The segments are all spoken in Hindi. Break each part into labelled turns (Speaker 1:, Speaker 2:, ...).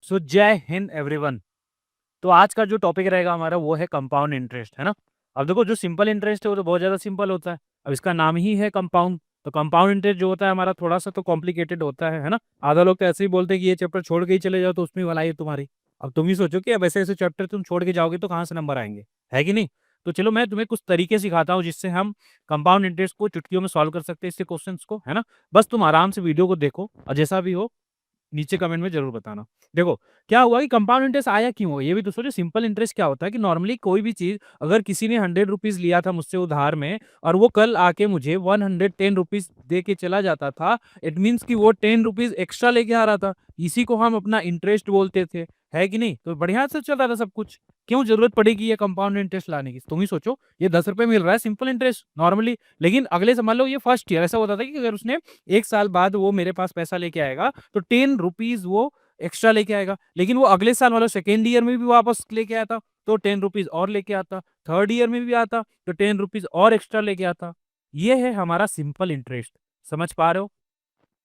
Speaker 1: सो जय हिंद एवरीवन। तो आज का जो टॉपिक रहेगा हमारा वो है कंपाउंड इंटरेस्ट, है ना। अब देखो, जो सिंपल इंटरेस्ट है वो तो बहुत ज़्यादा सिंपल होता है। अब इसका नाम ही है कंपाउंड। तो कंपाउंड इंटरेस्ट जो होता है हमारा थोड़ा सा तो कॉम्प्लिकेटेड होता है ना। आधा लोग तो ऐसे ही बोलते हैं कि ये चैप्टर छोड़ के ही चले जाओ तो उसमें भलाई है तुम्हारी। अब तुम ही सोचो कि अब ऐसे ऐसे चैप्टर तुम छोड़ के जाओगे तो कहाँ से नंबर आएंगे, है कि नहीं। तो चलो मैं तुम्हें कुछ तरीके सिखाता हूँ जिससे हम कंपाउंड इंटरेस्ट को चुटकियों में सॉल्व कर सकते हैं, इससे क्वेश्चंस को, है ना। बस तुम आराम से वीडियो को देखो और जैसा भी हो नीचे कमेंट में जरूर बताना। देखो, क्या हुआ कि कंपाउंड इंटरेस्ट आया क्यों हो, ये भी तो सोचो। सिंपल इंटरेस्ट क्या होता है कि नॉर्मली कोई भी चीज, अगर किसी ने 100 रुपीज लिया था मुझसे उधार में और वो कल आके मुझे 110 रुपीज दे के चला जाता था, इट मीन्स कि वो 10 रुपीज एक्स्ट्रा लेके आ रहा था। इसी को हम अपना इंटरेस्ट बोलते थे, है कि नहीं। तो बढ़िया से चल रहा था सब कुछ। क्यों जरूरत पड़ेगी ये कंपाउंड इंटरेस्ट लाने की, तुम ही सोचो। ये 10 रुपए मिल रहा है सिंपल इंटरेस्ट नॉर्मली, लेकिन अगले से मान लो ये फर्स्ट ईयर ऐसा होता था कि अगर उसने 1 साल बाद वो मेरे पास पैसा लेके आएगा तो 10 रुपीज वो एक्स्ट्रा लेके आएगा। लेकिन वो अगले साल मतलब सेकेंड ईयर में भी वापस लेके आता तो 10 रुपीज और लेके आता, थर्ड ईयर में भी आता तो 10 रुपीज और एक्स्ट्रा लेके आता। ये है हमारा सिंपल इंटरेस्ट। समझ पा रहे हो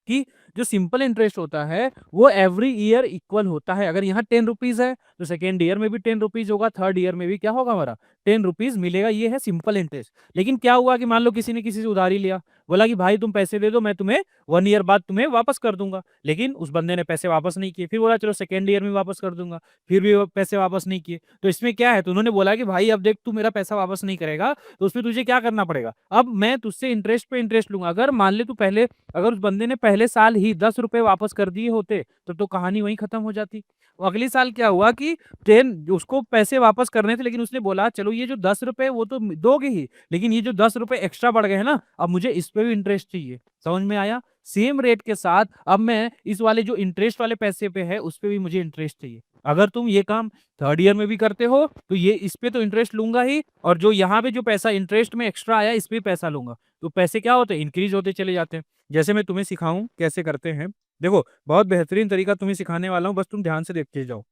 Speaker 1: कि जो सिंपल इंटरेस्ट होता है वो एवरी ईयर इक्वल होता है। अगर यहाँ 10 रुपीज है तो सेकेंड ईयर में भी 10 रुपीज होगा, थर्ड ईयर में भी क्या होगा हमारा 10 रुपीज मिलेगा। ये है सिंपल इंटरेस्ट। लेकिन क्या हुआ कि मान लो किसी ने किसी से उधारी लिया, बोला कि भाई तुम पैसे दे दो, मैं तुम्हें 1 ईयर बाद तुम्हें वापस कर दूंगा। लेकिन उस बंदे ने पैसे वापस नहीं किए, फिर बोला चलो सेकेंड ईयर में वापस कर दूंगा, फिर भी वो पैसे वापस नहीं किए। तो इसमें क्या है, तो उन्होंने बोला कि भाई अब देख तू मेरा पैसा वापस नहीं करेगा तो उसमें तुझे क्या करना पड़ेगा, अब मैं तुझसे इंटरेस्ट पे इंटरेस्ट लूंगा। अगर मान ले तू पहले, अगर उस बंदे ने पहले साल ही 10 रुपए वापस कर दिए होते तो कहानी वहीं खत्म हो जाती। वो अगले साल क्या हुआ कि 10, उसको पैसे वापस करने थे लेकिन उसने बोला चलो ये जो 10 रुपए वो तो दोगे ही, लेकिन ये जो 10 रुपए एक्स्ट्रा बढ़ गए हैं ना, अब मुझे इस पे भी इंटरेस्ट चाहिए। समझ में आया। सेम रेट के साथ अब मैं इस वाले जो इंटरेस्ट वाले पैसे पे है उस पे भी मुझे इंटरेस्ट चाहिए। अगर तुम ये काम थर्ड ईयर में भी करते हो तो ये इस पे तो इंटरेस्ट लूंगा ही, और जो यहाँ पे जो पैसा इंटरेस्ट में एक्स्ट्रा आया इस पे भी पैसा लूंगा। तो पैसे क्या होते हैं, इंक्रीज होते चले जाते हैं। जैसे मैं तुम्हें सिखाऊं कैसे करते हैं, देखो बहुत बेहतरीन तरीका तुम्हें सिखाने वाला हूँ, बस तुम ध्यान से देखते जाओ।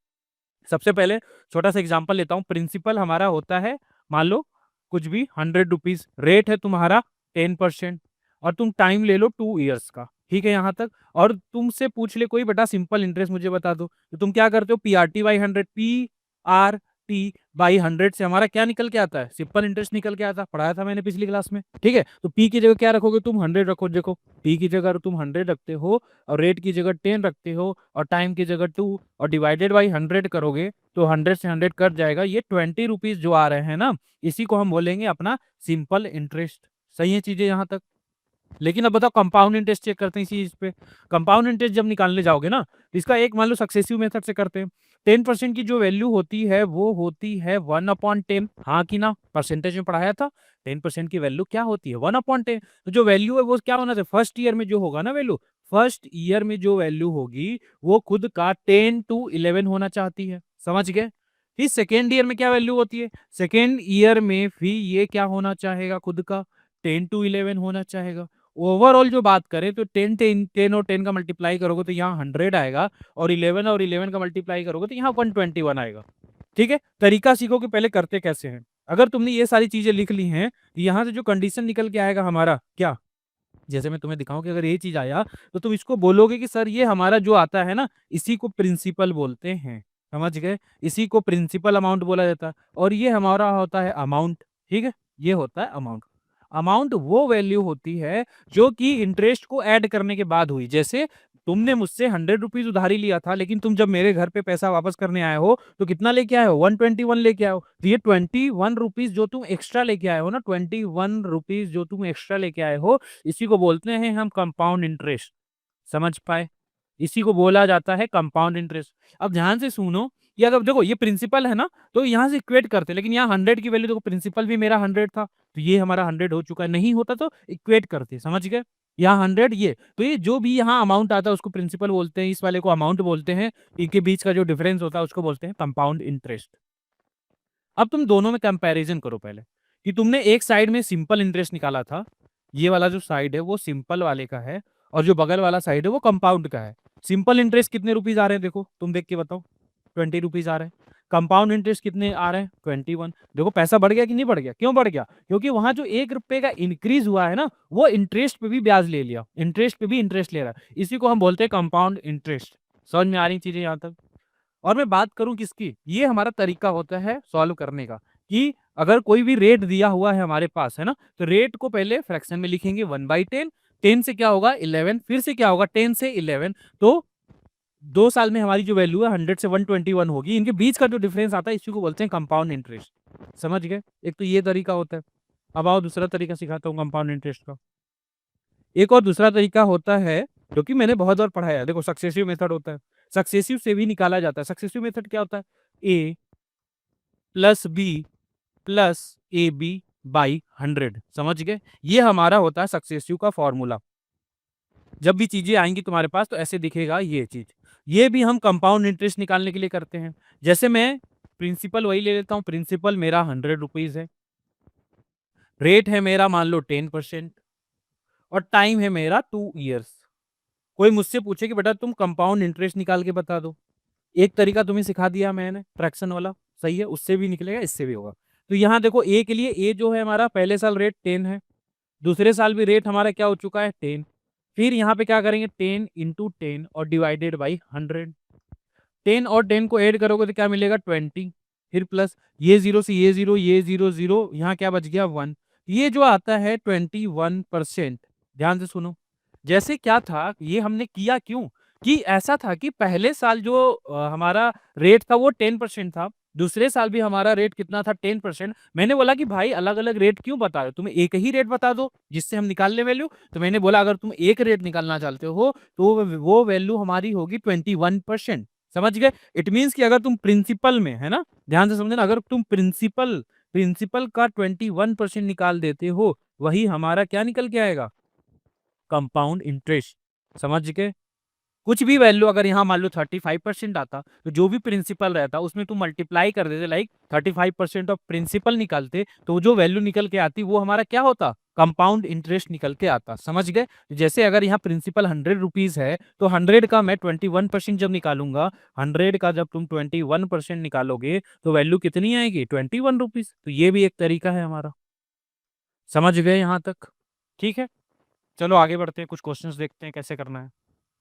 Speaker 1: सबसे पहले छोटा सा एग्जांपल लेता हूँ। प्रिंसिपल हमारा होता है, मान लो कुछ भी 100 रुपीज, रेट है तुम्हारा 10%, और तुम टाइम ले लो 2 ईयर्स का, ठीक है यहाँ तक। और तुमसे पूछ ले कोई बेटा सिंपल इंटरेस्ट मुझे बता दो, तो तुम क्या करते हो, PRT/100, PRT/100 से हमारा क्या निकल के आता है, सिंपल इंटरेस्ट निकल के आता है। पढ़ाया था मैंने पिछली क्लास में, ठीक है। तो पी की जगह क्या रखोगे तुम, 100 रखो। देखो पी की जगह तुम 100 रखते हो और रेट की जगह 10 रखते हो और टाइम की जगह 2, और डिवाइडेड बाई 100 करोगे तो 100 से 100 कट जाएगा। ये 20 रुपीज जो आ रहे हैं ना, इसी को हम बोलेंगे अपना सिंपल इंटरेस्ट। सही है चीजें यहाँ तक। लेकिन अब बताओ कंपाउंड इंटरेस्ट चेक करते हैं इसी चीज पे। कंपाउंड इंटरेस्ट जब निकालने जाओगे ना, तो इसका एक मान लो सक्सेसिव मेथड से करते हैं। 10% की जो वैल्यू होती है वो होती है 1/10। हाँ कि ना, परसेंटेज में पढ़ाया था। 10% की वैल्यू क्या होती है, 1/10। तो जो वैल्यू है वो क्या होना चाहिए, फर्स्ट ईयर में जो होगा ना वैल्यू, फर्स्ट ईयर में जो वैल्यू होगी वो खुद का 10 to 11 होना चाहती है। समझ गए। फिर सेकेंड ईयर में क्या वैल्यू होती है, सेकेंड ईयर में फिर ये क्या होना चाहेगा, खुद का 10 to 11 होना चाहेगा। ओवरऑल जो बात करें तो 10 और 10 का मल्टीप्लाई करोगे तो यहाँ 100 आएगा, और 11 और 11 का मल्टीप्लाई करोगे तो यहाँ 121 आएगा। ठीक है। तरीका सीखो कि पहले करते कैसे हैं। अगर तुमने ये सारी चीजें लिख ली हैं, यहाँ से जो कंडीशन निकल के आएगा हमारा क्या, जैसे मैं तुम्हें दिखाऊं कि अगर ये चीज आया तो तुम इसको बोलोगे कि सर ये हमारा जो आता है ना, इसी को प्रिंसिपल बोलते हैं। समझ गए। इसी को प्रिंसिपल अमाउंट बोला जाता है, और ये हमारा होता है अमाउंट। ठीक है। ये होता है अमाउंट। अमाउंट वो वैल्यू होती है जो कि इंटरेस्ट को ऐड करने के बाद हुई। जैसे तुमने मुझसे 100 रुपीज उधारी लिया था, लेकिन तुम जब मेरे घर पे पैसा वापस करने आए हो तो कितना लेके आए हो, 121 लेके आए हो। तो ये 21 रुपीज जो तुम एक्स्ट्रा लेके आए हो ना, 21 रुपीज जो तुम एक्स्ट्रा लेके आए हो, इसी को बोलते हैं हम कंपाउंड इंटरेस्ट। समझ पाए। इसी को बोला जाता है कंपाउंड इंटरेस्ट। अब ध्यान से सुनो, ये अगर देखो ये प्रिंसिपल है ना, तो यहाँ से इक्वेट करते, लेकिन यहाँ 100 की वैल्यू देखो, प्रिंसिपल भी मेरा 100 था तो ये हमारा 100 हो चुका है, नहीं होता तो इक्वेट करते। समझ गए। यहाँ 100, ये तो ये जो भी यहाँ अमाउंट आता है उसको प्रिंसिपल बोलते हैं, इस वाले को अमाउंट बोलते हैं। इनके बीच का जो डिफरेंस होता है उसको बोलते हैं कंपाउंड इंटरेस्ट। अब तुम दोनों में कंपैरिजन करो पहले, कि तुमने एक साइड में सिंपल इंटरेस्ट निकाला था, ये वाला जो साइड है वो सिंपल वाले का है, और जो बगल वाला साइड है वो कंपाउंड का है। सिंपल इंटरेस्ट कितने रुपीज आ रहे हैं, देखो तुम देख के बताओ, 20 रुपीज आ रहे हैं। कंपाउंड इंटरेस्ट कितने आ रहे हैं, 21। देखो पैसा बढ़ गया कि नहीं बढ़ गया, क्यों बढ़ गया, क्योंकि वहां जो 1 रुपए का इंक्रीज हुआ है ना, वो इंटरेस्ट पे भी ब्याज ले लिया, इंटरेस्ट पे भी इंटरेस्ट ले रहा है। इसी को हम बोलते हैं कंपाउंड इंटरेस्ट। समझ में आ रही चीजें यहाँ तक। और मैं बात करूं किसकी, ये हमारा तरीका होता है सॉल्व करने का, कि अगर कोई भी रेट दिया हुआ है हमारे पास, है ना, तो रेट को पहले फ्रैक्शन में लिखेंगे 1/10, 10 से क्या होगा 11, फिर से क्या होगा 10 से 11, तो 2 साल में हमारी जो वैल्यू है 100 से 121 होगी। इनके बीच का जो डिफरेंस आता है इसी को बोलते हैं कंपाउंड इंटरेस्ट। समझ गए? एक तो ये तरीका होता है। अब आओ दूसरा तरीका सिखाता हूँ कंपाउंड इंटरेस्ट का। एक और दूसरा तरीका होता है जो कि मैंने बहुत बार पढ़ाया है। देखो सक्सेसिव मेथड होता है। सक्सेसिव से भी निकाला जाता है। सक्सेसिव मेथड क्या होता है? A plus b plus a b by 100। समझ गए? ये हमारा होता है सक्सेसिव का फॉर्मूला। जब भी चीजें आएंगी तुम्हारे पास तो ऐसे दिखेगा ये चीज। ये भी हम कंपाउंड इंटरेस्ट निकालने के लिए करते हैं। जैसे मैं प्रिंसिपल वही ले लेता हूँ। प्रिंसिपल मेरा 100 रुपीज है, रेट है मेरा मान लो 10% और टाइम है मेरा 2 ईयर्स। कोई मुझसे पूछे कि बेटा तुम कंपाउंड इंटरेस्ट निकाल के बता दो, एक तरीका तुम्हें सिखा दिया मैंने फ्रैक्शन वाला, सही है, उससे भी निकलेगा इससे भी होगा। तो यहाँ देखो ए के लिए, ए जो है हमारा पहले साल रेट 10 है, दूसरे साल भी रेट हमारा क्या हो चुका है 10। फिर यहाँ पे क्या करेंगे 10 × 10 और डिवाइडेड बाई 100। 10 और 10 को ऐड करोगे तो क्या मिलेगा 20। फिर प्लस ये जीरो से ये जीरो, ये जीरो जीरो, यहाँ क्या बच गया 1। ये जो आता है 21%। ध्यान से सुनो। जैसे क्या था, ये हमने किया क्यों, कि ऐसा था कि पहले साल जो हमारा रेट था वो 10% था, दूसरे साल भी हमारा रेट कितना था 10%। मैंने बोला कि भाई अलग अलग रेट क्यों बता रहे हो, तुम्हें एक ही रेट बता दो जिससे हम निकाल ले वैल्यू। तो मैंने बोला अगर तुम एक रेट निकालना चाहते हो तो वो वैल्यू हमारी होगी 21%। समझ गए? इट मीन्स कि अगर तुम प्रिंसिपल में, है ना, ध्यान से समझना, अगर तुम प्रिंसिपल प्रिंसिपल का 21% निकाल देते हो, वही हमारा क्या निकल के आएगा, कंपाउंड इंटरेस्ट। समझ गए? कुछ भी वैल्यू अगर यहाँ मान लो 35% आता, तो जो भी प्रिंसिपल रहता उसमें तुम मल्टीप्लाई कर देते, लाइक 35% ऑफ प्रिंसिपल निकालते, तो जो वैल्यू निकल के आती वो हमारा क्या होता, कंपाउंड इंटरेस्ट निकल के आता। समझ गए? जैसे अगर यहाँ प्रिंसिपल 100 रुपीज है तो 100 का मैं 21% जब निकालूंगा, 100 का जब तुम 21% निकालोगे तो वैल्यू कितनी आएगी 21 रुपीज। तो ये भी एक तरीका है हमारा। समझ गए यहाँ तक? ठीक है, चलो आगे बढ़ते हैं, कुछ क्वेश्चंस देखते हैं कैसे करना है।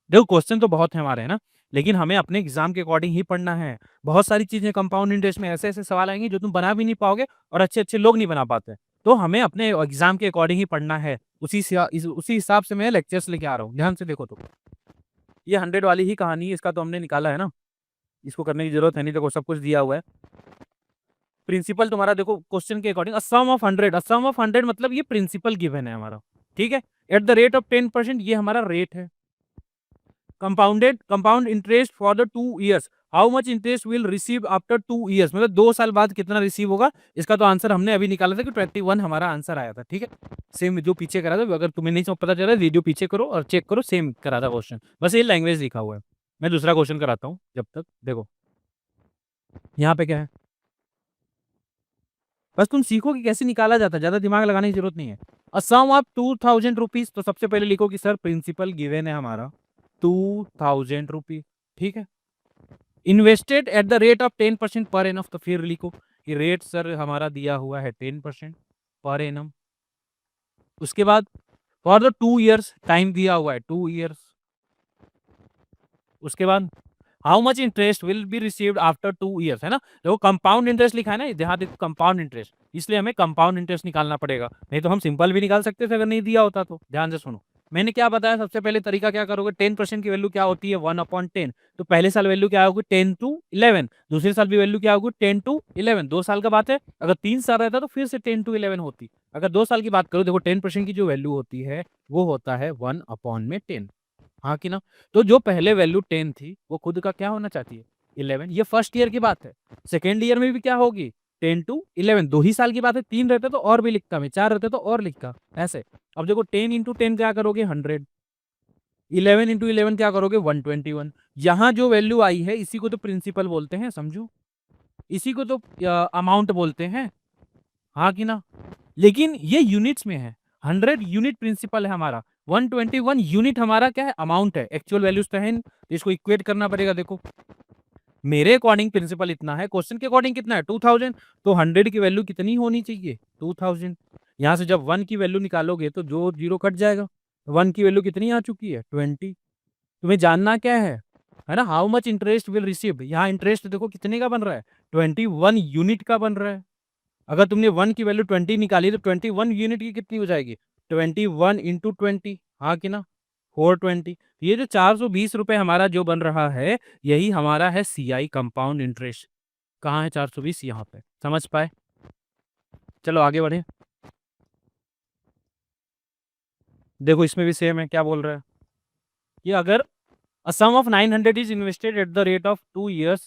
Speaker 1: देखो क्वेश्चन तो बहुत है हमारे, है ना, लेकिन हमें अपने एग्जाम के अकॉर्डिंग ही पढ़ना है। बहुत सारी चीजें कंपाउंड इंटरेस्ट में ऐसे ऐसे सवाल आएंगे जो तुम बना भी नहीं पाओगे और अच्छे अच्छे लोग नहीं बना पाते। तो हमें अपने एग्जाम के अकॉर्डिंग ही पढ़ना है। उसी हिसाब से मैं लेक्चर्स लेके आ रहा हूँ। ध्यान से देखो तो ये 100 वाली ही कहानी है, इसका तो हमने निकाला है ना, इसको करने की जरूरत है नहीं। देखो सब कुछ दिया हुआ है। प्रिंसिपल तुम्हारा देखो क्वेश्चन के according sum of 100, sum of 100 मतलब ये प्रिंसिपल गिवन है हमारा। ठीक है, एट द रेट ऑफ 10%, ये हमारा रेट है। Compound interest for the 2 years, how much interest will receive after 2 years, मतलब 2 साल बाद कितना रिसीव होगा। इसका तो आंसर हमने अभी निकाला था कि 21 हमारा आंसर आया था। ठीक है, सेम जो पीछे करा था, अगर तुम्हें नहीं पता चला वीडियो पीछे करो और चेक करो, सेम करा था क्वेश्चन, बस ये लैंग्वेज लिखा हुआ है। मैं दूसरा क्वेश्चन कराता हूँ जब तक। देखो यहाँ पे क्या है, बस तुम सीखो कि कैसे निकाला जाता है, ज्यादा दिमाग लगाने की जरूरत नहीं है। अ सम ऑफ 2000 रुपीज, तो सबसे पहले लिखो कि सर प्रिंसिपल गिवन है हमारा 2000 रुपीज। ठीक है, invested at the rate of 10% per annum, तो फिर लिखो कि रेट सर हमारा दिया हुआ है 10% पर एनम। उसके बाद फॉर द 2 ईयर्स, टाइम दिया हुआ है 2 ईयर्स। उसके बाद how much interest will be received after 2 years, है ना, देखो कंपाउंड इंटरेस्ट लिखा है ना, ध्यान देखो कंपाउंड इंटरेस्ट, इसलिए हमें कंपाउंड इंटरेस्ट निकालना पड़ेगा, नहीं तो हम सिंपल भी निकाल सकते थे अगर नहीं दिया होता तो। ध्यान से सुनो, मैंने क्या बताया, सबसे पहले तरीका क्या करोगे, 10% की वैल्यू क्या होती है 1/10। तो पहले साल वैल्यू क्या होगी 10 to 11, दूसरे साल भी वैल्यू क्या होगी 10 to 11। 2 साल का बात है, अगर 3 साल रहता तो फिर से 10 to 11 होती। अगर 2 साल की बात करो, देखो 10% की जो वैल्यू होती है वो होता है 1/10। हाँ कि ना? तो जो पहले वैल्यू 10 थी वो खुद का क्या होना चाहती है 11। ये फर्स्ट ईयर की बात है। सेकेंड ईयर में भी क्या होगी 10 to 11, 2 ही साल की बात है। 3 रहते तो और भी लिखता मैं, 4 रहते तो और लिखता ऐसे। अब देखो 10 × 10 क्या करोगे 100, 11 × 11 क्या करोगे 121। यहाँ जो वैल्यू आई है इसी को तो प्रिंसिपल बोलते हैं, समझो, इसी को तो अमाउंट बोलते हैं। हाँ कि ना? लेकिन ये यूनिट्स में है। 100 यूनिट प्रिंसिपल है हमारा, 121 यूनिट हमारा क्या है अमाउंट है। एक्चुअल वैल्यूज तो है नहीं, तो इसको इक्वेट करना पड़ेगा। देखो मेरे अकॉर्डिंग प्रिंसिपल इतना है, क्वेश्चन के अकॉर्डिंग कितना है 2000, तो 100 की वैल्यू कितनी होनी चाहिए 2000। यहाँ से जब 1 की वैल्यू निकालोगे तो जो जीरो कट जाएगा, 1 की वैल्यू कितनी आ चुकी है 20। तुम्हें जानना क्या है, है ना, how much interest will receive, यहाँ इंटरेस्ट देखो कितने का बन रहा है, 21 यूनिट का बन रहा है। अगर तुमने 1 की वैल्यू 20 निकाली तो 21 यूनिट की कितनी हो जाएगी, 21 इंटू 20, हाँ कि ना, 420। ये जो 420 रुपए हमारा जो बन रहा है, यही हमारा है सीआई कंपाउंड इंटरेस्ट। कहाँ है 420, यहाँ पे, समझ पाए। चलो आगे बढ़े। देखो इसमें भी सेम है, क्या बोल रहा है कि अगर a sum of 900 is invested at the rate of 2 years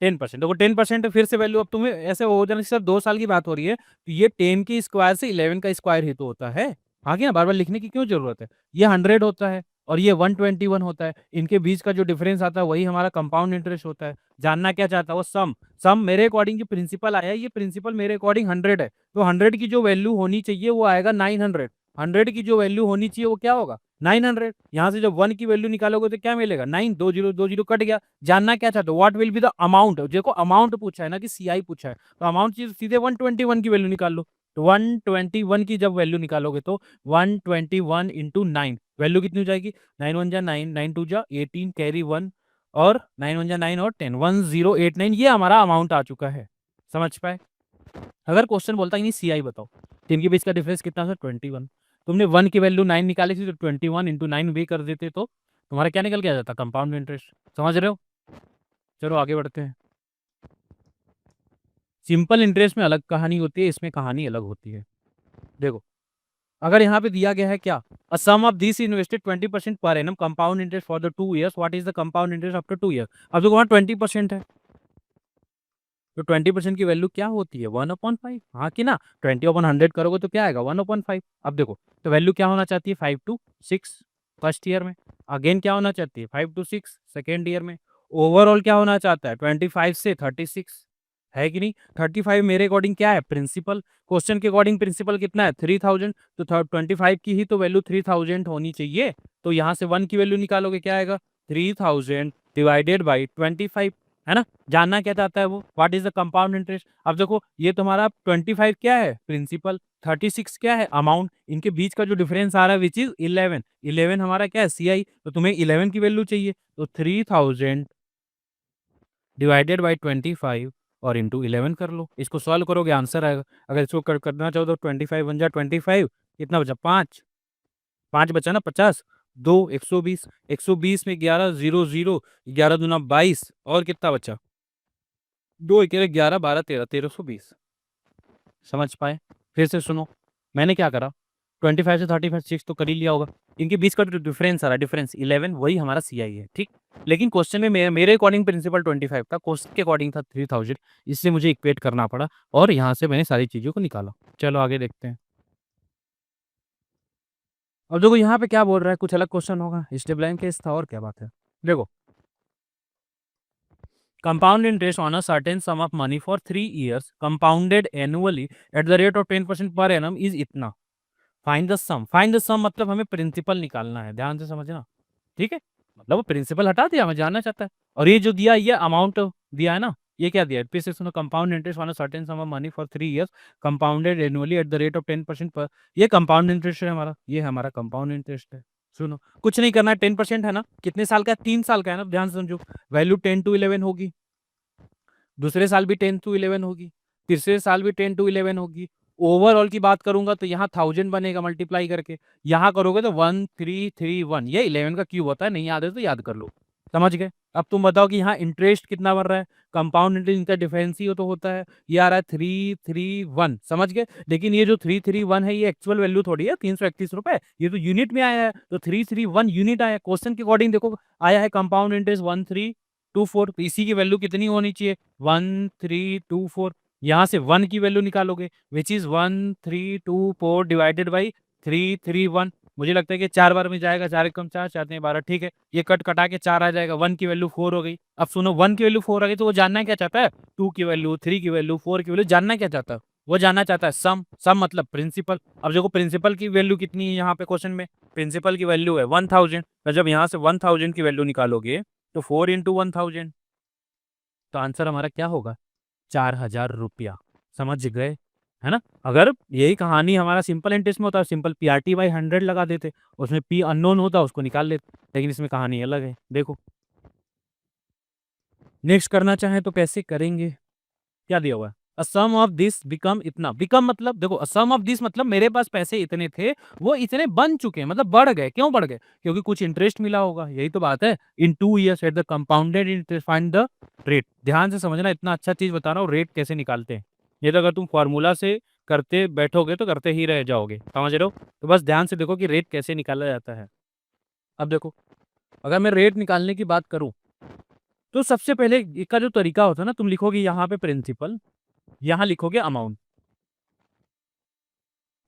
Speaker 1: 10%, देखो 10% फिर से वैल्यू, अब तुम्हें ऐसे हो जाना सर 2 साल की बात हो रही है, तो ये 10 की स्क्वायर से 11 का स्क्वायर ही तो होता है। आगे ना बार बार लिखने की क्यों जरूरत है, ये 100 होता है और ये 121 होता है, इनके बीच का जो डिफरेंस आता है वही हमारा कंपाउंड इंटरेस्ट होता है। जानना क्या चाहता है वो, सम। सम मेरे अकॉर्डिंग जो प्रिंसिपल आया है, ये प्रिंसिपल मेरे अकॉर्डिंग 100 है, तो 100 की जो वैल्यू होनी चाहिए वो आएगा 900। 100 की जो वैल्यू होनी चाहिए वो क्या होगा, 900। यहाँ से जब 1 की वैल्यू निकालोगे तो क्या मिलेगा, 9, 2 जीरो कट गया। जानना क्या चाहते हो, what will be the amount, देखो अमाउंट पूछा है ना कि सीआई पूछा है, तो अमाउंट सीधे 121 की वैल्यू निकाल लो। तो 121 की जब वैल्यू निकालोगे तो 121 इंटू 9, वैल्यू कितनी हो जाएगी, 9 1 जा 9, 9 2 जा 18, कैरी 1, और 9 1 जा 9 और 10, 1089, ये हमारा अमाउंट आ चुका है। समझ पाए। अगर क्वेश्चन बोलता ही नहीं सीआई बताओ, तो इनके बीच का डिफरेंस कितना था, 21। तुमने 1 की वैल्यू 9 निकाली थी तो 21 इंटू 9 वे कर देते तो तुम्हारा क्या निकल के आ जाता, कंपाउंड इंटरेस्ट। समझ रहे हो। चलो आगे बढ़ते हैं। सिंपल इंटरेस्ट में अलग कहानी होती है, इसमें कहानी अलग होती है। देखो अगर यहाँ पे दिया गया है क्या, a sum of this invested 20% per annum compound interest for the 2 years, what is the compound interest after 2 years। अब देखो वहाँ 20% है, तो 20% की वैल्यू क्या होती है, 1/5, हाँ कि ना। 20/100 करोगे तो क्या आएगा, 1/5। अब देखो तो वैल्यू क्या होना चाहती है, 5 to 6 फर्स्ट ईयर में, अगेन क्या होना चाहती है, 5 to 6 सेकेंड ईयर में, ओवरऑल क्या होना चाहता है, 25 से 36, है कि नहीं। 35 मेरे अकॉर्डिंग क्या है, प्रिंसिपल। क्वेश्चन के अकॉर्डिंग प्रिंसिपल कितना है, 3000, तो 25 की ही तो वैल्यू 3000 होनी चाहिए। तो यहाँ से 1 की वैल्यू निकालोगे क्या आएगा, 3000 डिवाइडेड बाई 25, है ना। जानना क्या चाहता है वो, what is the compound interest. अब देखो ये तुम्हारा 25 क्या है, प्रिंसिपल, 36 क्या है, अमाउंट, इनके बीच का जो डिफरेंस आ रहा है विच इज 11, 11 हमारा क्या है, सीआई, तो तुम्हें 11 की वैल्यू चाहिए, तो 3000 डिवाइडेड बाई 25 और इंटू 11 कर लो, इसको सॉल्व करोगे आंसर आएगा। अगर इसको करना चाहो तो 25 1 जा 25, कितना बचा, 5, 5 बचा ना, 50, 2, 120, 120 में 11 0 0, 11 दूना 22, और कितना बचा, 2 11 12 13, 1320। समझ पाए। फिर से सुनो, मैंने क्या करा, 25 से 35 6 तो कर ही लिया होगा, इनके बीच का जो डिफरेंस आ रहा है, डिफरेंस 11, वही हमारा सीआई है, ठीक। लेकिन क्वेश्चन में मेरे अकॉर्डिंग प्रिंसिपल 25 था, क्वेश्चन के अकॉर्डिंग था 3000, इससे मुझे इक्वेट करना पड़ा और यहाँ से मैंने सारी चीज़ों को निकाला। चलो आगे देखते हैं। अब देखो यहाँ पे क्या बोल रहा है, कुछ अलग क्वेश्चन होगा, स्टेबलाइन केस था और क्या बात है। देखो compound interest on a certain sum of money for 3 years compounded annually at the rate of 10% per annum is इतना। Find the sum, find the sum मतलब हमें प्रिंसिपल निकालना है, ध्यान से समझना, ठीक है। मतलब वो प्रिंसिपल हटा दिया, हमें जानना चाहता है, और ये जो दिया ये अमाउंट दिया है ना, ये क्या दिया है, फिर से सुनो, compound interest on a certain some of money for 3 years compounded annually eight the rate of 10% पर, ये कंपाउंड इंटरेस्ट है हमारा, ये हमारा कंपाउंड इंटरेस्ट है। सुनो कुछ नहीं करना है, 10% है ना, कितने साल का है, 3 साल का है ना, ध्यान से समझो। वैल्यू 10 to 11 होगी, दूसरे साल भी 10 to 11 होगी, तीसरे साल भी 10 to 11 होगी। ओवरऑल की बात करूंगा तो यहाँ 1000 बनेगा मल्टीप्लाई करके, यहाँ करोगे तो 1331, ये 11 का क्यूब होता है, नहीं याद है तो याद कर लो। समझ गए। अब तुम बताओ कि यहाँ इंटरेस्ट कितना बन रहा है, कंपाउंड इंटरेस्ट इनका डिफरेंस ही हो तो होता है, ये आ रहा है 331, समझ गए। लेकिन ये जो 331 है ये एक्चुअल वैल्यू थोड़ी है, 331 रुपए, ये तो यूनिट में आया है, तो 331 यूनिट आया, क्वेश्चन के अकॉर्डिंग देखो आया है कंपाउंड इंटरेस्ट 1324, तो इसी की वैल्यू कितनी होनी चाहिए, 1324। यहाँ से 1 की वैल्यू निकालोगे विच इज 1324 डिवाइडेड बाई 331। मुझे लगता है कि 4 बार में जाएगा, 4 कम 4, 4 नहीं 12, ठीक है, ये कट कटा के 4 आ जाएगा, 1 की वैल्यू 4 हो गई। अब सुनो 1 की वैल्यू 4 आ गई तो वो जानना क्या चाहता है, 2 की वैल्यू, 3 की वैल्यू, 4 की वैल्यू, जानना क्या चाहता है, वो जानना चाहता है सम, सम मतलब प्रिंसिपल। अब देखो प्रिंसिपल की वैल्यू कितनी है यहाँ पे क्वेश्चन में, प्रिंसिपल की वैल्यू है 1000, तो जब यहाँ से 1000 की वैल्यू निकालोगे तो 4 इंटू 1000, तो आंसर हमारा क्या होगा, 4000 रुपया। समझ गए, है ना। अगर यही कहानी हमारा सिंपल इंटरेस्ट में होता, सिंपल PRT/100 लगा देते, उसमें P अननोन होता, उसको निकाल लेते, लेकिन इसमें कहानी अलग है, देखो। नेक्स्ट करना चाहें तो कैसे करेंगे? क्या दिया हुआ है? अ सम ऑफ दिस बिकम इतना, बिकम मतलब देखो, अ सम ऑफ दिस मतलब मेरे पास पैसे इतने थे, वो इतने बन चुके हैं, मतलब बढ़ गए। क्यों बढ़ गए? क्योंकि कुछ इंटरेस्ट मिला होगा, यही तो बात है। इन 2 years at the compounded interest find the rate. ध्यान से समझना, इतना अच्छा चीज़ बता रहा हूँ, रेट कैसे निकालते हैं। ये तो अगर तुम फ़ॉर्मूला से करते बैठोगे तो करते ही रह जाओगे, समझ रहे हो? तो बस ध्यान से देखो कि रेट कैसे निकाला जाता है। अब देखो, अगर मैं रेट निकालने की बात करूँ, तो सबसे पहले इसका जो तरीका होता है ना, तुम लिखोगे यहाँ पे प्रिंसिपल, यहाँ लिखोगे अमाउंट,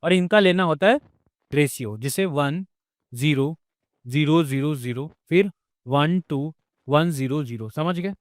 Speaker 1: और इनका लेना होता है रेशियो, जिसे 1, 0, 0, 0, 0 फिर 1, 2, 1, 0, 0, समझ गए?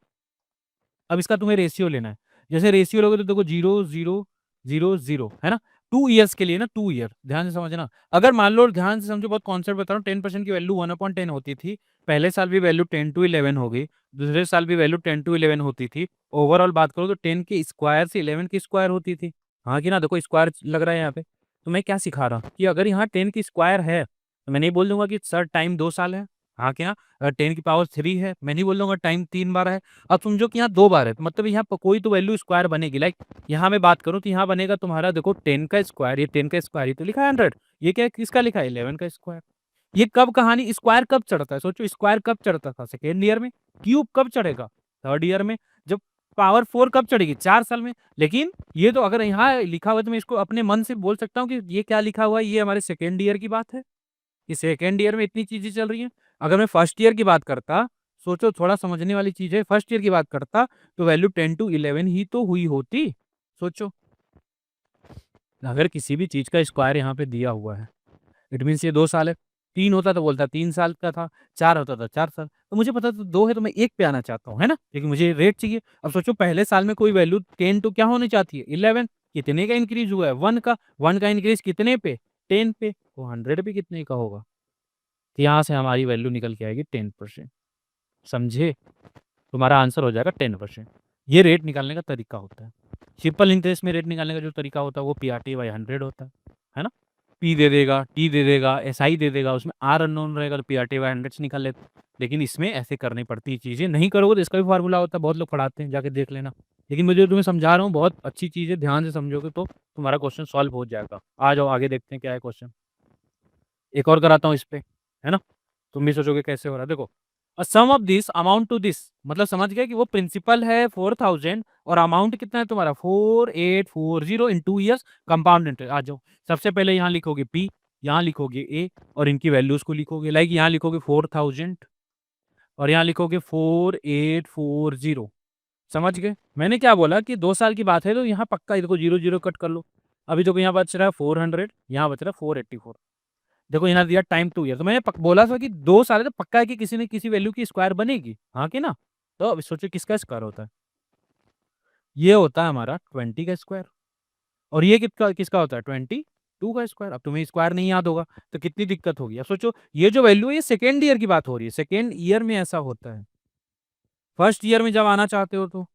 Speaker 1: अब इसका तुम्हें रेशियो लेना है। जैसे रेशियो लोगे तो देखो 0, 0, 0, 0, है ना? 2 ईयर्स के लिए ना, 2 ईयर, ध्यान से समझना। अगर मान लो, ध्यान से समझो, बहुत कॉन्सेप्ट बता रहा हूँ, 10% की वैल्यू 1/10 होती थी। पहले साल भी वैल्यू 10 टू 11 हो गई, दूसरे साल भी वैल्यू 10 टू 11 होती थी। ओवरऑल बात करो तो 10 के स्क्वायर से 11 की स्क्वायर होती थी। हाँ कि ना? देखो स्क्वायर लग रहा है यहाँ पे। तो मैं क्या सिखा रहा हूँ कि अगर यहाँ 10 की स्क्वायर है, तो मैं नहीं बोल दूँगा कि सर टाइम 2 साल है। हाँ कि ना? अगर 10 की पावर 3 है, मैं नहीं बोल दूँगा टाइम 3 बार है। अब समझो कि यहाँ 2 बार है, तो मतलब यहाँ प कोई तो वैल्यू स्क्वायर बनेगी। लाइक यहाँ मैं बात करूँ तो यहाँ बनेगा तुम्हारा, देखो 10 का स्क्वायर, ये 10 का स्क्वायर, ये तो लिखा है 100, ये क्या है, किसका लिखा है? 11 का स्क्वायर। ये कब कहानी स्क्वायर कब चढ़ता है? सोचो, स्क्वायर कब चढ़ता था? सेकंड ईयर में। क्यूब कब चढ़ेगा? थर्ड ईयर में। जब पावर 4 कब चढ़ेगी? 4 साल में। लेकिन ये तो अगर यहाँ लिखा हुआ है तो मैं इसको अपने मन से बोल सकता हूँ कि ये क्या लिखा हुआ है, ये हमारे सेकंड ईयर की बात है। कि सेकंड ईयर में इतनी चीज़ें चल रही हैं। अगर मैं फर्स्ट ईयर की बात करता, सोचो, थोड़ा समझने वाली चीज़ है, फर्स्ट ईयर की बात करता तो वैल्यू 10 टू 11 ही तो हुई होती। सोचो, अगर किसी भी चीज़ का स्क्वायर यहाँ पे दिया हुआ है, इट मीन्स ये 2 साल है। 3 होता तो बोलता 3 साल का था, 4 होता तो 4 साल। तो मुझे पता तो 2 है, तो मैं 1 पे आना चाहता हूँ, है ना? लेकिन मुझे रेट चाहिए। अब सोचो, पहले साल में कोई वैल्यू 10 टू क्या होनी चाहती है? 11। कितने का इंक्रीज़ हुआ है? 1 का इंक्रीज़ कितने पे? 10 पे। तो 100 भी कितने का होगा? तो यहाँ से हमारी वैल्यू निकल के आएगी 10%। समझे? तुम्हारा आंसर हो जाएगा 10%। ये रेट निकालने का तरीका होता है। सिंपल इंटरेस्ट में रेट निकालने का जो तरीका होता है वो पीआरटी बाय 100 होता है ना? पी दे देगा, टी दे देगा, एसआई दे देगा, उसमें आर अननोन रहेगा तो पीआरटी बाय 100 से निकाल लेते। लेकिन इसमें ऐसे करनी पड़ती है चीज़ें, नहीं करोगे तो इसका भी फ़ॉर्मूला होता है, बहुत लोग पढ़ाते हैं, जाके देख लेना। लेकिन मैं जो तुम्हें समझा रहा हूँ बहुत अच्छी चीज़ है, ध्यान से समझोगे तो तुम्हारा क्वेश्चन सॉल्व हो जाएगा। आ जाओ आगे देखते हैं क्या है क्वेश्चन। एक और कराता हूँ इस पे, है ना? तुम भी सोचोगे कैसे हो रहा है, देखो। A sum of this amount to this, मतलब समझ गए कि वो प्रिंसिपल है 4000 और अमाउंट कितना है तुम्हारा 4840 इन 2 ईयर्स कंपाउंड इंटरेस्ट। आ जाओ, सबसे पहले यहाँ लिखोगे पी, यहाँ लिखोगे ए और इनकी वैल्यूज को लिखोगे। लाइक यहाँ लिखोगे 4000 और यहाँ लिखोगे 4840। समझ गए? मैंने क्या बोला कि 2 साल की बात है तो यहाँ पक्का देखो 0 0 कट कर लो। अभी देखो यहाँ बच रहा है 400, यहाँ बच रहा है 484। देखो यहाँ दिया टाइम 2 ईयर, तो मैंने बोला था कि 2 साल है तो पक्का है कि किसी न किसी वैल्यू की स्क्वायर बनेगी। हाँ कि ना? तो अब सोचो किसका स्क्वायर होता है? ये होता है हमारा 20 का स्क्वायर और ये किसका किसका होता है? 22 का स्क्वायर। अब तुम्हें स्क्वायर नहीं याद होगा तो कितनी दिक्कत होगी। अब सोचो, ये जो वैल्यू है ये सेकेंड ईयर की बात हो रही है, सेकेंड ईयर में ऐसा होता है। फर्स्ट ईयर में जब आना चाहते हो तो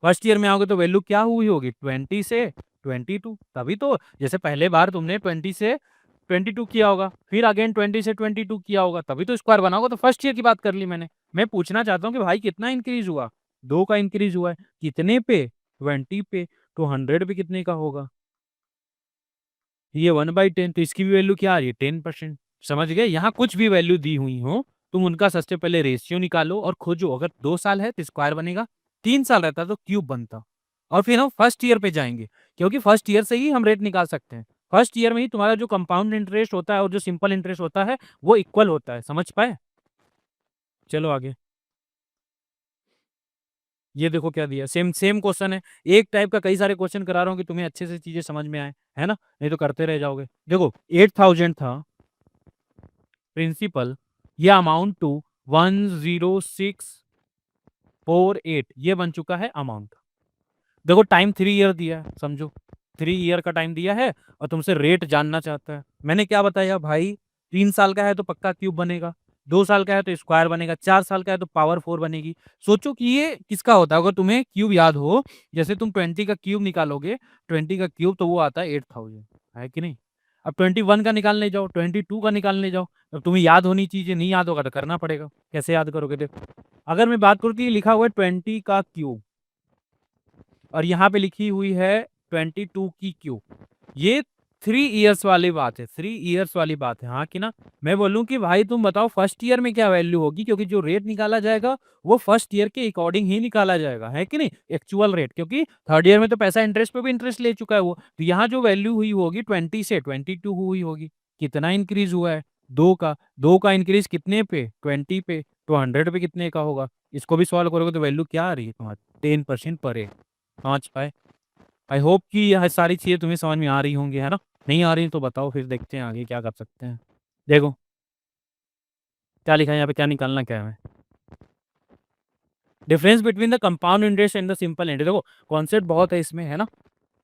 Speaker 1: फर्स्ट ईयर में आओगे तो वैल्यू क्या हुई होगी? 20 से 22, तभी तो। जैसे पहले बार तुमने 20 से 22 किया होगा, फिर अगेन 20 से 22 किया होगा, तभी तो स्क्वायर बना होगा। तो फर्स्ट ईयर की बात कर ली मैंने। मैं पूछना चाहता हूँ कि भाई कितना इंक्रीज हुआ? 2 का इंक्रीज हुआ है। कितने पे? 20 पे। तो 100 पे कितने का होगा? ये 1/10, तो इसकी भी वैल्यू क्या आ रही है? 10%। समझ गए? यहाँ कुछ भी वैल्यू दी हुई हो, तुम उनका सबसे पहले रेशियो निकालो और खोजो। अगर 2 साल है तो स्क्वायर बनेगा, 3 साल रहता तो क्यूब बनता। और फिर हम फर्स्ट ईयर पे जाएँगे, क्योंकि फर्स्ट ईयर से ही हम रेट निकाल सकते हैं। फर्स्ट ईयर में ही तुम्हारा जो कंपाउंड इंटरेस्ट होता है और जो सिंपल इंटरेस्ट होता है, वो इक्वल होता है। समझ पाए? चलो आगे। ये देखो क्या दिया, सेम सेम क्वेश्चन है। एक टाइप का कई सारे क्वेश्चन करा रहा हूँ कि तुम्हें अच्छे से चीज़ें समझ में आए, है ना? नहीं तो करते रह जाओगे। देखो 8000 था प्रिंसिपल, ये अमाउंट टू 10648, ये बन चुका है अमाउंट। देखो टाइम 3 ईयर दिया है, समझो 3 ईयर का टाइम दिया है और तुमसे रेट जानना चाहता है। मैंने क्या बताया भाई, 3 साल का है तो पक्का क्यूब बनेगा, 2 साल का है तो स्क्वायर बनेगा, 4 साल का है तो पावर 4 बनेगी। सोचो कि ये किसका होता है, अगर तुम्हें क्यूब याद हो, जैसे तुम 20 का क्यूब निकालोगे, 20 का क्यूब तो वो आता है 8000, है कि नहीं? अब 21 का निकालने जाओ, 22 का निकालने जाओ, अब तुम्हें याद होनी चीज़ें, नहीं याद होगा तो करना पड़ेगा। कैसे याद करोगे देखो। अगर मैं बात करूँ कि लिखा हुआ है 20 का क्यूब और यहाँ पे लिखी हुई है 22 की क्यूब, ये 3 इयर्स वाली बात है, 3 इयर्स वाली बात है, हाँ कि ना? मैं बोलूँ कि भाई तुम बताओ फर्स्ट ईयर में क्या वैल्यू होगी, क्योंकि जो रेट निकाला जाएगा वो फर्स्ट ईयर के अकॉर्डिंग ही निकाला जाएगा, है कि नहीं? एक्चुअल रेट, क्योंकि थर्ड ईयर में तो पैसा इंटरेस्ट पे भी इंटरेस्ट ले चुका है वो। तो यहाँ जो वैल्यू हुई होगी 20 से 22 हुई होगी। कितना इंक्रीज़ हुआ है? 2 का इंक्रीज़ कितने पे? 20 पे, तो 100 पे कितने का होगा? इसको भी सॉल्व करोगे तो वैल्यू क्या आ रही है तुम्हारी? 10% पर है। समझ पाए? आई होप कि यह सारी चीज़ें तुम्हें समझ में आ रही होंगी, है ना? नहीं आ रही तो बताओ, फिर देखते हैं आगे क्या कर सकते हैं। देखो, क्या लिखा है यहाँ पे, क्या निकालना क्या है हमें? Difference between the compound interest and the simple interest. देखो, कॉन्सेप्ट बहुत है इसमें, है ना?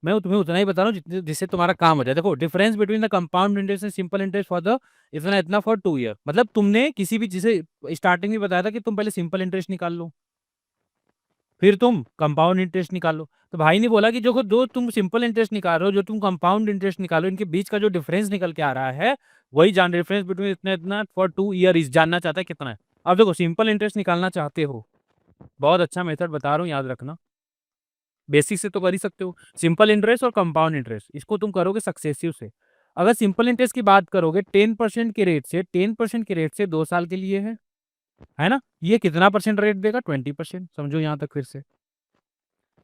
Speaker 1: मैं तुम्हें उतना ही बता रहा हूँ जितने जिससे तुम्हारा काम हो जाए। देखो, difference between the compound interest and simple interest for the इतना इतना फॉर 2 ईयर। मतलब तुमने किसी भी जिसे स्टार्टिंग में बताया था कि तुम पहले सिंपल इंटरेस्ट निकाल लो, फिर तुम कंपाउंड इंटरेस्ट निकालो। तो भाई ने बोला कि जो तुम सिंपल इंटरेस्ट निकाल रहे हो, जो तुम कंपाउंड इंटरेस्ट निकालो, इनके बीच का जो डिफरेंस निकल के आ रहा है, वही जान डिफरेंस बिटवीन इतना इतना फॉर 2 ईयर इस जानना चाहता है कितना है। अब देखो, सिंपल इंटरेस्ट निकालना चाहते हो, बहुत अच्छा मेथड बता रहा हूँ, याद रखना। बेसिक से तो कर ही सकते हो। सिंपल इंटरेस्ट और कंपाउंड इंटरेस्ट, इसको तुम करोगे सक्सेसिव से। अगर सिंपल इंटरेस्ट की बात करोगे 10% के रेट से, 10% के रेट से 2 साल के लिए है ना? ये कितना परसेंट रेट देगा? 20%। समझो यहाँ तक फिर से।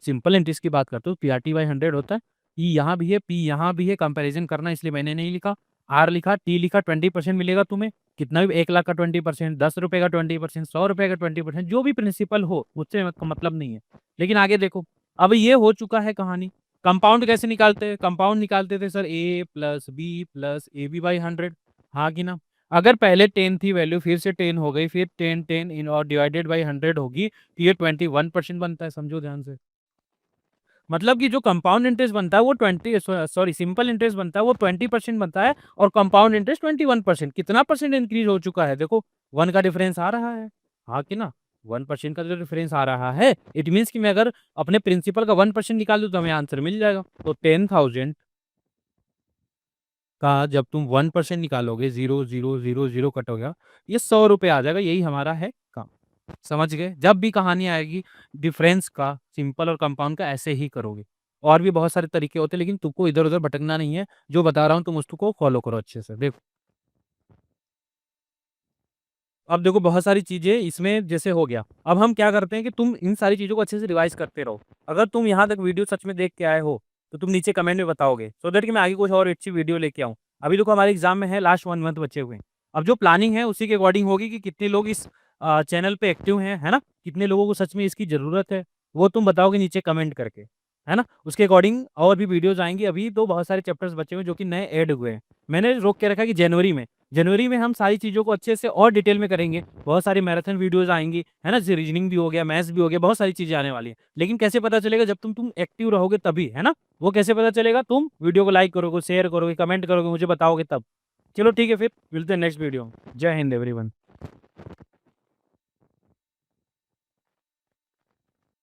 Speaker 1: सिंपल इंटरेस्ट की बात करते हो, PRT/100 होता है। ई यहाँ भी है, पी यहाँ भी है, कंपैरिजन करना इसलिए मैंने नहीं लिखा। आर लिखा, टी लिखा, 20% मिलेगा तुम्हें। कितना भी 1 लाख का 20%, 10 रुपए का 20%, 100 रुपए का 20%, जो भी प्रिंसिपल हो, उससे मतलब नहीं है। लेकिन आगे देखो, अब ये हो चुका है कहानी। कंपाउंड कैसे निकालते हैं? कंपाउंड निकालते थे सर A+B+AB/100, हाँ कि ना? अगर पहले 10 थी वैल्यू, फिर से 10 हो गई, फिर 10 10 इन और डिवाइडेड बाय 100 होगी, तो ये 21% बनता है। समझो ध्यान से। मतलब कि जो कंपाउंड इंटरेस्ट बनता है वो 20 सॉरी सिंपल इंटरेस्ट बनता है वो 20% बनता है, और कंपाउंड इंटरेस्ट 21%। कितना परसेंट इंक्रीज हो चुका है? देखो, 1 का डिफरेंस आ रहा है, हाँ कि ना? 1% का जो डिफरेंस आ रहा है, इट मीन्स कि मैं अगर अपने प्रिंसिपल का 1% निकाल दूं तो हमें आंसर मिल जाएगा। तो 10,000 का जब तुम 1% निकालोगे, 0,0,0,0 कट हो गया, ये 100 रुपए आ जाएगा। यही हमारा है काम। समझ गए? जब भी कहानी आएगी डिफरेंस का, सिंपल और कंपाउंड का, ऐसे ही करोगे। और भी बहुत सारे तरीके होते हैं, लेकिन तुमको इधर-उधर भटकना नहीं है। जो बता रहा हूँ तुम उसको फॉलो करो अच्छे से। देखो, अब देखो बहुत सारी चीज़ें इसमें जैसे हो गया। अब हम क्या करते हैं कि तुम इन सारी चीज़ों को अच्छे से रिवाइज़ करते रहो। अगर तुम यहाँ तक वीडियो सच में देख के आए हो, तो तुम नीचे कमेंट में बताओगे, सो दैट कि मैं आगे कुछ और अच्छी वीडियो लेके आऊँ। अभी देखो हमारे एग्ज़ाम में है, लास्ट 1 मंथ बचे हुए हैं। अब जो प्लानिंग है उसी के अकॉर्डिंग होगी कि कितने लोग इस चैनल पे एक्टिव हैं, है ना? कितने लोगों को सच में इसकी ज़रूरत है, वो तुम बताओगे नीचे कमेंट करके, है ना? उसके अकॉर्डिंग और भी वीडियोज़ आएँगी। अभी तो बहुत सारे चैप्टर्स बचे हुए हैं जो कि नए ऐड हुए हैं। मैंने रोक के रखा है कि जनवरी में हम सारी चीज़ों को अच्छे से और डिटेल में करेंगे। बहुत सारी मैराथन वीडियोज़ आएँगी, है ना? जैसे रीजनिंग भी हो गया, मैथ्स भी हो गया, बहुत सारी चीज़ें आने वाली हैं। लेकिन कैसे पता चलेगा? जब तुम एक्टिव रहोगे तभी, है ना? वो कैसे पता चलेगा? तुम वीडियो को लाइक करोगे, शेयर करोगे, कमेंट करोगे, मुझे बताओगे तब। चलो ठीक है फिर, मिलते हैं नेक्स्ट वीडियो में। जय हिंद एवरीवन।